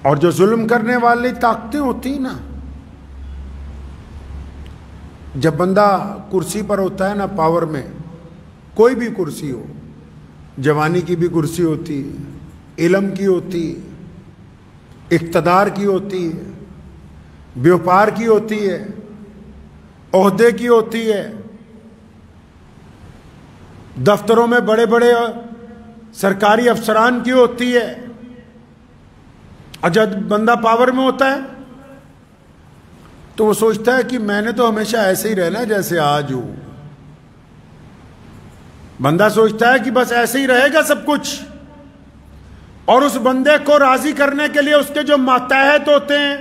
اور جو ظلم کرنے والی طاقتیں ہوتی نا، جب بندہ کرسی پر ہوتا ہے نا، پاور میں، کوئی بھی کرسی ہو، جوانی کی بھی کرسی ہوتی ہے، علم کی ہوتی ہے، اقتدار کی ہوتی ہے، بیوپار کی ہوتی ہے، عہدے کی ہوتی ہے، دفتروں میں بڑے بڑے سرکاری افسران کی ہوتی ہے، اور جب بندہ پاور میں ہوتا ہے تو وہ سوچتا ہے کہ میں نے تو ہمیشہ ایسے ہی رہنا جیسے آج ہوں. بندہ سوچتا ہے کہ بس ایسے ہی رہے گا سب کچھ، اور اس بندے کو راضی کرنے کے لیے اس کے جو ماتحت ہوتے ہیں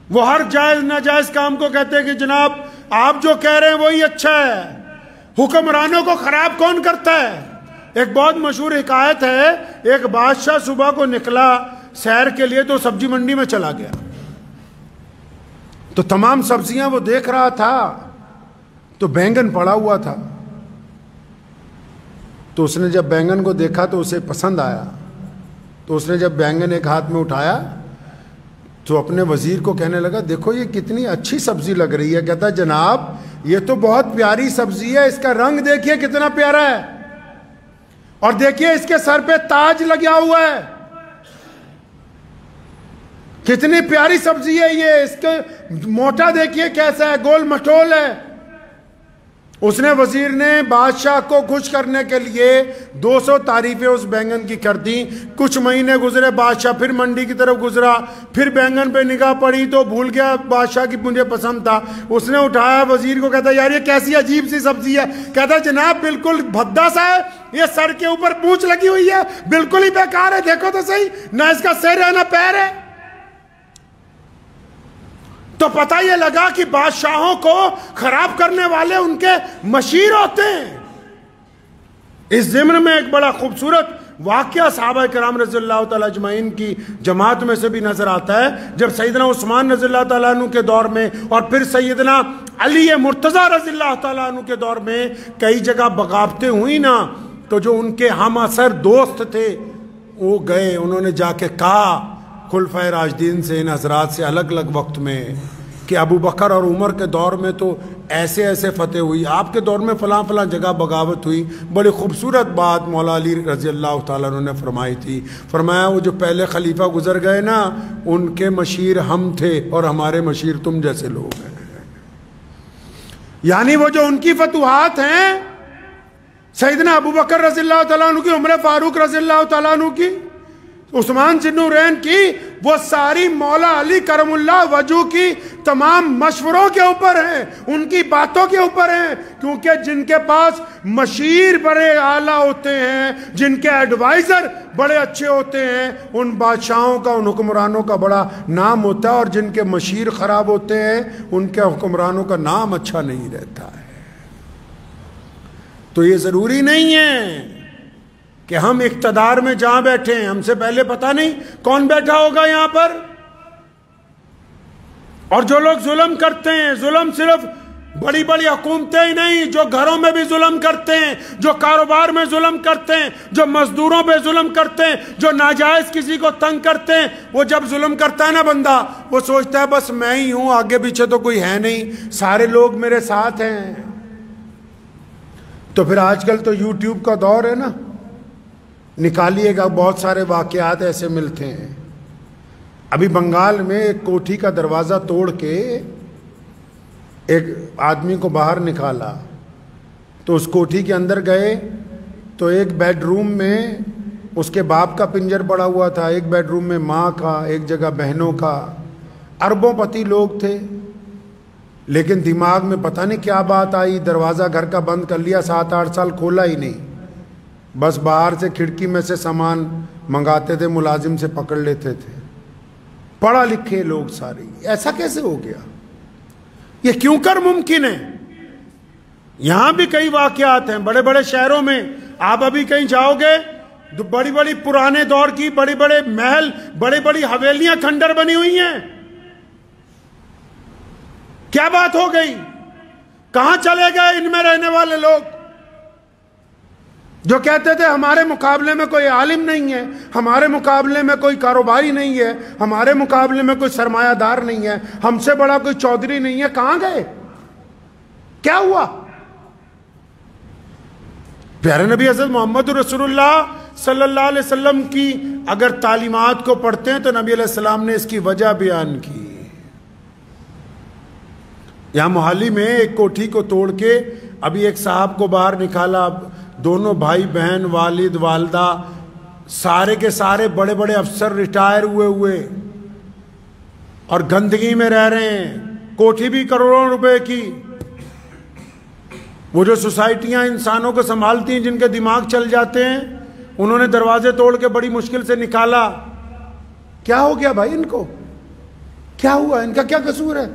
وہ ہر جائز ناجائز کام کو کہتے ہیں کہ جناب آپ جو کہہ رہے ہیں وہی اچھا ہے. حکمرانوں کو خراب کون کرتا ہے؟ ایک بہت مشہور حکایت ہے، ایک بادشاہ صبح کو نکلا سیر کے لیے تو سبزی منڈی میں چلا گیا، تو تمام سبزیاں وہ دیکھ رہا تھا، تو بینگن پڑا ہوا تھا. تو اس نے جب بینگن کو دیکھا تو اسے پسند آیا، تو اس نے جب بینگن ایک ہاتھ میں اٹھایا تو اپنے وزیر کو کہنے لگا دیکھو یہ کتنی اچھی سبزی لگ رہی ہے. کہتا جناب یہ تو بہت پیاری سبزی ہے، اس کا رنگ دیکھیے کتنا پیارا ہے، اور دیکھیے اس کے سر پہ تاج لگا ہوا ہے، کتنی پیاری سبزی ہے یہ، اس کے موٹا دیکھیے کیسا ہے، گول مٹول ہے. اس نے وزیر نے بادشاہ کو خوش کرنے کے لیے 200 تعریفیں اس بینگن کی کر دی. کچھ مہینے گزرے، بادشاہ پھر منڈی کی طرف گزرا، پھر بینگن پہ نگاہ پڑی تو بھول گیا بادشاہ کی مجھے پسند تھا. اس نے اٹھایا وزیر کو، کہتا یار یہ کیسی عجیب سی سبزی ہے. کہتا جناب بالکل بھدا سا ہے، یہ سر کے اوپر پونچھ لگی ہوئی ہے، بالکل ہی بیکار ہے، دیکھو تو صحیح، نہ اس کا سر ہے نہ پیر ہے. تو پتہ یہ لگا کہ بادشاہوں کو خراب کرنے والے ان کے مشیر ہوتے ہیں. اس ضمن میں ایک بڑا خوبصورت واقعہ صحابہ کرام رضی اللہ تعالیٰ اجمعین کی جماعت میں سے بھی نظر آتا ہے. جب سیدنا عثمان رضی اللہ تعالیٰ عنہ کے دور میں اور پھر سیدنا علی مرتضیٰ رضی اللہ تعالیٰ عنہ کے دور میں کئی جگہ بغاوتیں ہوئی نا، تو جو ان کے ہم اثر دوست تھے وہ گئے، انہوں نے جا کے کہا خلفائے راشدین سے، ان حضرات سے الگ الگ وقت میں، کہ ابو بکر اور عمر کے دور میں تو ایسے ایسے فتح ہوئی، آپ کے دور میں فلاں فلاں جگہ بغاوت ہوئی. بڑی خوبصورت بات مولا علی رضی اللہ تعالیٰ عنہ نے فرمائی تھی. فرمایا وہ جو پہلے خلیفہ گزر گئے نا ان کے مشیر ہم تھے اور ہمارے مشیر تم جیسے لوگ ہیں. یعنی وہ جو ان کی فتوحات ہیں، سیدنا ابو بکر رضی اللہ تعالیٰ عنہ کی، عمر فاروق رضی اللہ تعالیٰ عنہ کی، عثمان ذی النورین کی، وہ ساری مولا علی کرم اللہ وجہ کی تمام مشوروں کے اوپر ہیں، ان کی باتوں کے اوپر ہیں. کیونکہ جن کے پاس مشیر بڑے اعلیٰ ہوتے ہیں، جن کے ایڈوائزر بڑے اچھے ہوتے ہیں، ان بادشاہوں کا، ان حکمرانوں کا بڑا نام ہوتا ہے، اور جن کے مشیر خراب ہوتے ہیں ان کے حکمرانوں کا نام اچھا نہیں رہتا ہے. تو یہ ضروری نہیں ہے کہ ہم اقتدار میں جہاں بیٹھے ہیں، ہم سے پہلے پتہ نہیں کون بیٹھا ہوگا یہاں پر. اور جو لوگ ظلم کرتے ہیں، ظلم صرف بڑی بڑی حکومتیں ہی نہیں، جو گھروں میں بھی ظلم کرتے ہیں، جو کاروبار میں ظلم کرتے ہیں، جو مزدوروں پہ ظلم کرتے ہیں، جو ناجائز کسی کو تنگ کرتے ہیں، وہ جب ظلم کرتا ہے نا بندہ، وہ سوچتا ہے بس میں ہی ہوں، آگے پیچھے تو کوئی ہے نہیں، سارے لوگ میرے ساتھ ہیں. تو پھر آج کل تو یوٹیوب کا دور ہے نا، نکالیے گا بہت سارے واقعات ایسے ملتے ہیں. ابھی بنگال میں ایک کوٹھی کا دروازہ توڑ کے ایک آدمی کو باہر نکالا، تو اس کوٹھی کے اندر گئے تو ایک بیڈ روم میں اس کے باپ کا پنجر پڑا ہوا تھا، ایک بیڈ روم میں ماں کا، ایک جگہ بہنوں کا. اربوں پتی لوگ تھے، لیکن دماغ میں پتہ نہیں کیا بات آئی، دروازہ گھر کا بند کر لیا، 7-8 سال کھولا ہی نہیں، بس باہر سے کھڑکی میں سے سامان منگاتے تھے، ملازم سے پکڑ لیتے تھے. پڑھا لکھے لوگ سارے. ایسا کیسے ہو گیا؟ یہ کیوں کر ممکن ہے؟ یہاں بھی کئی واقعات ہیں بڑے بڑے شہروں میں. آپ ابھی کہیں جاؤ گے، بڑی بڑی پرانے دور کی بڑی بڑے محل، بڑی بڑی حویلیاں کھنڈر بنی ہوئی ہیں. کیا بات ہو گئی؟ کہاں چلے گئے ان میں رہنے والے لوگ؟ جو کہتے تھے ہمارے مقابلے میں کوئی عالم نہیں ہے، ہمارے مقابلے میں کوئی کاروباری نہیں ہے، ہمارے مقابلے میں کوئی سرمایہ دار نہیں ہے، ہم سے بڑا کوئی چودھری نہیں ہے، کہاں گئے؟ کیا ہوا؟ پیارے نبی حضرت محمد رسول اللہ صلی اللہ علیہ وسلم کی اگر تعلیمات کو پڑھتے ہیں تو نبی علیہ السلام نے اس کی وجہ بیان کی۔ یہاں محالی میں ایک کوٹھی کو توڑ کے ابھی ایک صاحب کو باہر نکالا، دونوں بھائی بہن، والد والدہ، سارے کے سارے بڑے بڑے افسر ریٹائر ہوئے اور گندگی میں رہ رہے ہیں، کوٹھی بھی کروڑوں روپے کی۔ وہ جو سوسائٹیاں انسانوں کو سنبھالتی ہیں جن کے دماغ چل جاتے ہیں، انہوں نے دروازے توڑ کے بڑی مشکل سے نکالا۔ کیا ہو گیا بھائی؟ ان کو کیا ہوا؟ ان کا کیا قصور ہے؟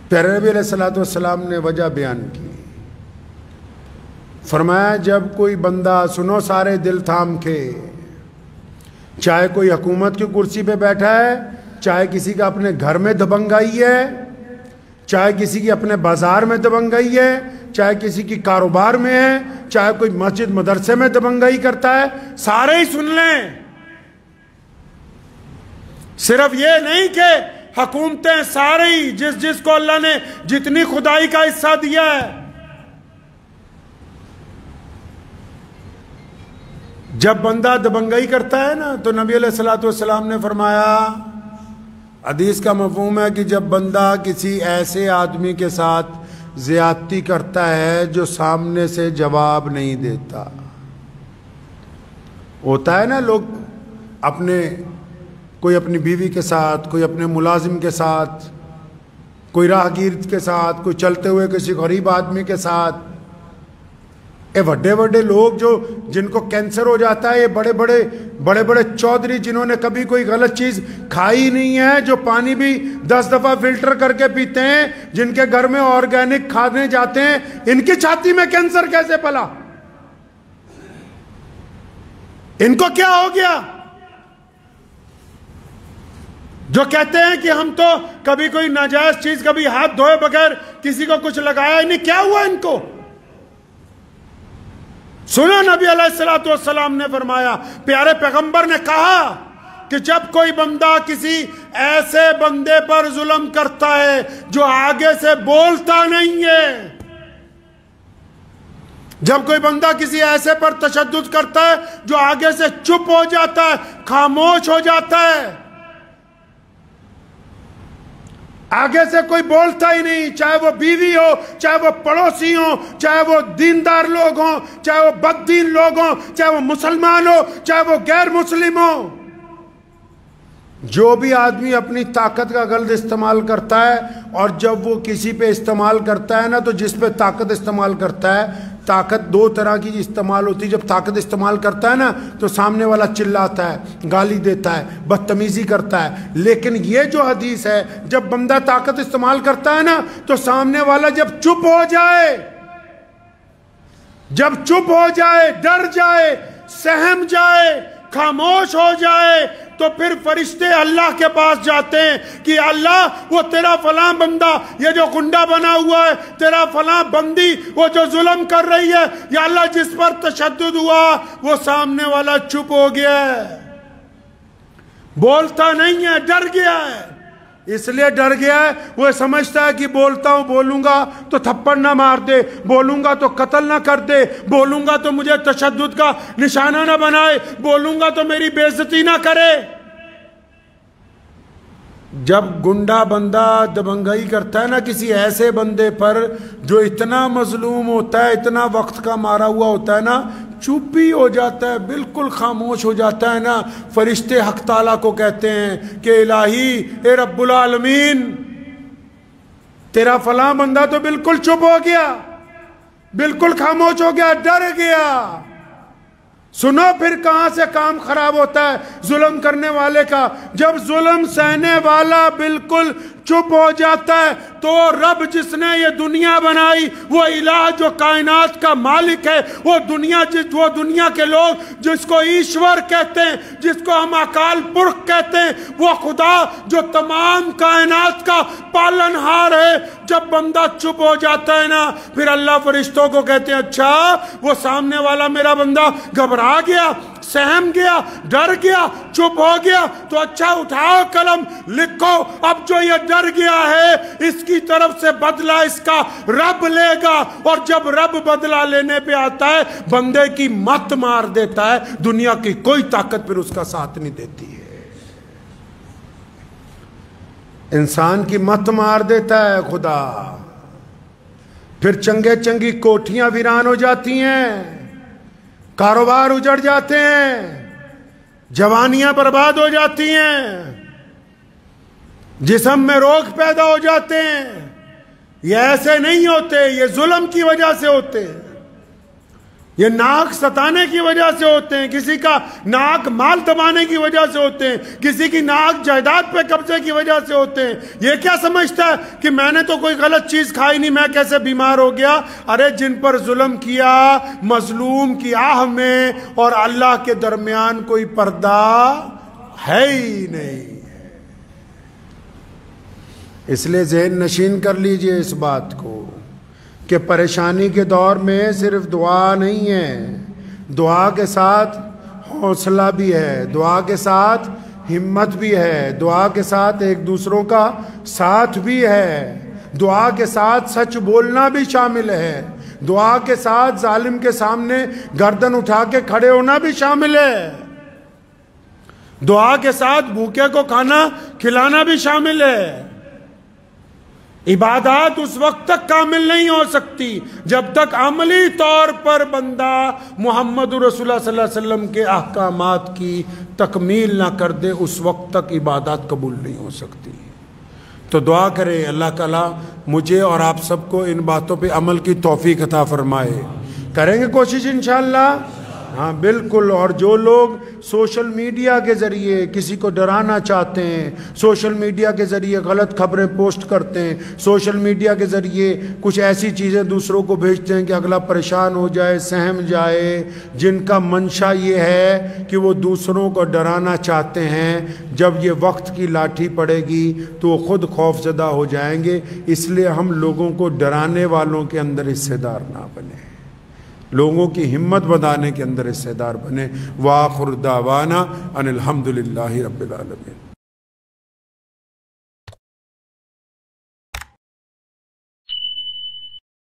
پیارے نبی علیہ السلام نے وجہ بیان کی، فرمایا جب کوئی بندہ، سنو سارے دل تھام کے، چاہے کوئی حکومت کی کرسی پہ بیٹھا ہے، چاہے کسی کا اپنے گھر میں دبنگائی ہے، چاہے کسی کی اپنے بازار میں دبنگائی ہے، چاہے کسی کی کاروبار میں ہے، چاہے کوئی مسجد مدرسے میں دبنگائی کرتا ہے، سارے ہی سن لیں۔ صرف یہ نہیں کہ حکومتیں سارے ہی، جس کو اللہ نے جتنی خدائی کا حصہ دیا ہے، جب بندہ دبنگائی کرتا ہے نا تو نبی علیہ السلام نے فرمایا، حدیث کا مفہوم ہے کہ جب بندہ کسی ایسے آدمی کے ساتھ زیادتی کرتا ہے جو سامنے سے جواب نہیں دیتا، ہوتا ہے نا لوگ کوئی اپنی بیوی کے ساتھ، کوئی اپنے ملازم کے ساتھ، کوئی راہگیر کے ساتھ، کوئی چلتے ہوئے کسی غریب آدمی کے ساتھ، بڑے بڑے لوگ جن کو کینسر ہو جاتا ہے، یہ بڑے بڑے چودھری جنہوں نے کبھی کوئی غلط چیز کھائی نہیں ہے، جو پانی بھی 10 دفعہ فلٹر کر کے پیتے ہیں، جن کے گھر میں آرگینک کھانے جاتے ہیں، ان کی چھاتی میں کینسر کیسے پلا؟ ان کو کیا ہو گیا؟ جو کہتے ہیں کہ ہم تو کبھی کوئی ناجائز چیز، کبھی ہاتھ دھوئے بغیر کسی کو کچھ لگایا ہی نہیں، کیا ہوا ان کو؟ سنا نبی علیہ السلام نے فرمایا، پیارے پیغمبر نے کہا کہ جب کوئی بندہ کسی ایسے بندے پر ظلم کرتا ہے جو آگے سے بولتا نہیں ہے، جب کوئی بندہ کسی ایسے پر تشدد کرتا ہے جو آگے سے چپ ہو جاتا ہے، خاموش ہو جاتا ہے، آگے سے کوئی بولتا ہی نہیں، چاہے وہ بیوی ہو، چاہے وہ پڑوسی ہو، چاہے وہ دیندار لوگ ہوں، چاہے وہ بددین لوگ ہوں، چاہے وہ مسلمان ہو، چاہے وہ غیر مسلم ہو، جو بھی آدمی اپنی طاقت کا غلط استعمال کرتا ہے، اور جب وہ کسی پہ استعمال کرتا ہے نا، تو جس پہ طاقت استعمال کرتا ہے، طاقت 2 طرح کی استعمال ہوتی ہے۔ جب طاقت استعمال کرتا ہے نا تو سامنے والا چلاتا ہے، گالی دیتا ہے، بدتمیزی کرتا ہے، لیکن یہ جو حدیث ہے، جب بندہ طاقت استعمال کرتا ہے نا تو سامنے والا جب چپ ہو جائے، ڈر جائے، سہم جائے، خاموش ہو جائے، تو پھر فرشتے اللہ کے پاس جاتے ہیں کہ اللہ وہ تیرا فلاں بندہ، یہ جو گنڈا بنا ہوا ہے، تیرا فلاں بندی وہ جو ظلم کر رہی ہے، یا اللہ جس پر تشدد ہوا وہ سامنے والا چپ ہو گیا ہے، بولتا نہیں ہے، ڈر گیا ہے۔ اس لیے ڈر گیا ہے، وہ سمجھتا ہے کہ بولوں گا تو تھپڑ نہ مار دے، بولوں گا تو قتل نہ کر دے، بولوں گا تو مجھے تشدد کا نشانہ نہ بنائے، بولوں گا تو میری بے عزتی نہ کرے۔ جب گنڈا بندہ دبنگائی کرتا ہے نا کسی ایسے بندے پر جو اتنا مظلوم ہوتا ہے، اتنا وقت کا مارا ہوا ہوتا ہے نا، چپ ہی ہو جاتا ہے، بالکل خاموش ہو جاتا ہے نا، فرشتے حق تعالیٰ کو کہتے ہیں کہ الہی، اے رب العالمین، تیرا فلاں بندہ تو بالکل چپ ہو گیا، بالکل خاموش ہو گیا، ڈر گیا۔ سنو پھر کہاں سے کام خراب ہوتا ہے ظلم کرنے والے کا، جب ظلم سہنے والا بالکل چپ ہو جاتا ہے تو رب جس نے یہ دنیا بنائی، وہ الہ جو کائنات کا مالک ہے، وہ دنیا کے لوگ جس کو ایشور کہتے ہیں، جس کو ہم اکال پرخ کہتے ہیں، وہ خدا جو تمام کائنات کا پالنہار ہے، جب بندہ چپ ہو جاتا ہے نا، پھر اللہ فرشتوں کو کہتے ہیں اچھا وہ سامنے والا میرا بندہ گھبرا گیا، سہم گیا، ڈر گیا، چپ ہو گیا، تو اچھا اٹھاؤ قلم، لکھو اب جو یہ ڈر گیا ہے اس کی طرف سے بدلہ اس کا رب لے گا، اور جب رب بدلہ لینے پہ آتا ہے بندے کی مت مار دیتا ہے، دنیا کی کوئی طاقت پھر اس کا ساتھ نہیں دیتی ہے، انسان کی مت مار دیتا ہے خدا، پھر چنگے چنگی کوٹھیاں ویران ہو جاتی ہیں، کاروبار اجڑ جاتے ہیں، جوانیاں برباد ہو جاتی ہیں، جسم میں روگ پیدا ہو جاتے ہیں۔ یہ ایسے نہیں ہوتے، یہ ظلم کی وجہ سے ہوتے ہیں، یہ ناک ستانے کی وجہ سے ہوتے ہیں، کسی کا ناک مال دبانے کی وجہ سے ہوتے ہیں، کسی کی ناک جائیداد پہ قبضے کی وجہ سے ہوتے ہیں۔ یہ کیا سمجھتا ہے کہ میں نے تو کوئی غلط چیز کھائی نہیں، میں کیسے بیمار ہو گیا؟ ارے جن پر ظلم کیا، مظلوم کی آہ میں اور اللہ کے درمیان کوئی پردہ ہے ہی نہیں۔ اس لیے ذہن نشین کر لیجئے اس بات کو کہ پریشانی کے دور میں صرف دعا نہیں ہے، دعا کے ساتھ حوصلہ بھی ہے، دعا کے ساتھ ہمت بھی ہے، دعا کے ساتھ ایک دوسروں کا ساتھ بھی ہے، دعا کے ساتھ سچ بولنا بھی شامل ہے، دعا کے ساتھ ظالم کے سامنے گردن اٹھا کے کھڑے ہونا بھی شامل ہے، دعا کے ساتھ بھوکے کو کھانا کھلانا بھی شامل ہے۔ عبادات اس وقت تک کامل نہیں ہو سکتی جب تک عملی طور پر بندہ محمد رسول اللہ صلی اللہ علیہ وسلم کے احکامات کی تکمیل نہ کر دے، اس وقت تک عبادات قبول نہیں ہو سکتی۔ تو دعا کریں اللہ تعالیٰ مجھے اور آپ سب کو ان باتوں پہ عمل کی توفیق عطا فرمائے۔ کریں گے کوشش انشاءاللہ؟ ہاں بالکل۔ اور جو لوگ سوشل میڈیا کے ذریعے کسی کو ڈرانا چاہتے ہیں، سوشل میڈیا کے ذریعے غلط خبریں پوسٹ کرتے ہیں، سوشل میڈیا کے ذریعے کچھ ایسی چیزیں دوسروں کو بھیجتے ہیں کہ اگلا پریشان ہو جائے، سہم جائے، جن کا منشا یہ ہے کہ وہ دوسروں کو ڈرانا چاہتے ہیں، جب یہ وقت کی لاٹھی پڑے گی تو وہ خود خوف زدہ ہو جائیں گے۔ اس لیے ہم لوگوں کو ڈرانے والوں کے اندر حصے دار نہ بنیں، لوگوں کی ہمت بندانے کے اندر حصے دار بنے۔ وآخر دعوانا ان الحمدللہ رب العالمین۔